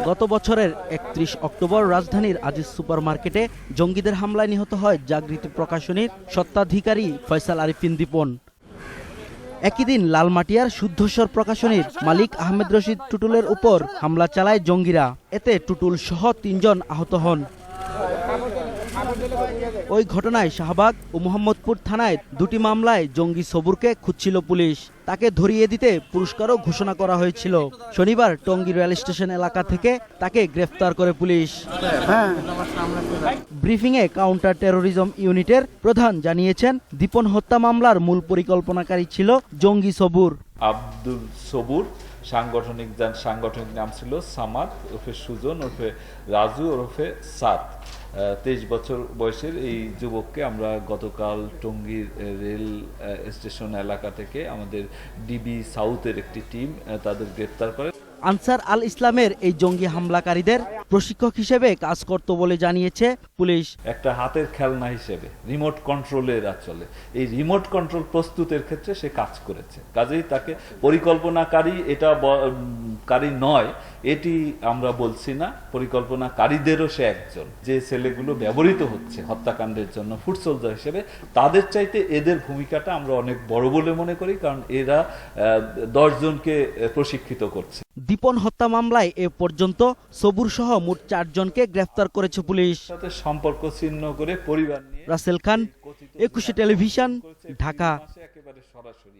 গত বছরের ৩১ অক্টোবর রাজধানীর আজিজ সুপার মার্কেটে জঙ্গিদের হামলায় নিহত হয় জাগৃতি প্রকাশনীর স্বত্বাধিকারী ফয়সাল আরিফিন দীপন। একই দিন লালমাটিয়ার শুদ্ধস্বর প্রকাশনীর মালিক আহমেদ রশিদ টুটুলের উপর হামলা চালায় জঙ্গিরা। এতে টুটুল সহ ৩ জন আহত হন। ওই ঘটনায় শাহবাগ ও মোহাম্মদপুর থানায় ২টি মামলায় জঙ্গি সবুরকে খুঁজছিল পুলিশ। তাকে ধরিয়ে দিতে পুরস্কারও ঘোষণা করা হয়েছিল। শনিবার টঙ্গী রেল স্টেশন এলাকা থেকে তাকে গ্রেফতার করে পুলিশ। ব্রিফিংয়ে কাউন্টার টেরোরিজম ইউনিটের প্রধান জানিয়েছেন, দীপন হত্যা মামলার মূল পরিকল্পনাকারী ছিল জঙ্গি সবুর। আব্দুল সবুর সাংগঠনিক নাম ছিল সামাদ ওরফে সুজন ওরফে রাজু ওরফে সাদ। 23 বছর বয়সের এই যুবককে আমরা গতকাল টঙ্গীর রেল স্টেশন এলাকা থেকে আমাদের ডিবি সাউথের একটি টিম তাদের গ্রেপ্তার করে। আনসার আল ইসলামের এই জঙ্গি হামলাকারীদের প্রশিক্ষক হিসেবে কাজ করত বলে জানিয়েছে পুলিশ। একটা হাতের খেলনা হিসেবে রিমোট কন্ট্রোলের চলে, এই রিমোট কন্ট্রোল প্রস্তুতের ক্ষেত্রে সে কাজ করেছে। কাজেই তাকে পরিকল্পনাকারী কারী নয় এটি আমরা বলছি না, পরিকল্পনাকারীদেরও সে একজন। যে ছেলেগুলো ব্যবহৃত হচ্ছে হত্যাকাণ্ডের জন্য ফুট সোলজার হিসেবে, তাদের চাইতে এদের ভূমিকাটা আমরা অনেক বড় বলে মনে করি, কারণ এরা 10 জনকে প্রশিক্ষিত করছে। দীপন হত্যা মামলায় এ পর্যন্ত সবুর সহ মোট 4 জনকে গ্রেফতার করেছে পুলিশ। সাথে সম্পর্ক ছিন্ন করে পরিবার নিয়ে রাসেল খান, 21 টেলিভিশন, ঢাকা। একেবারে সরাসরি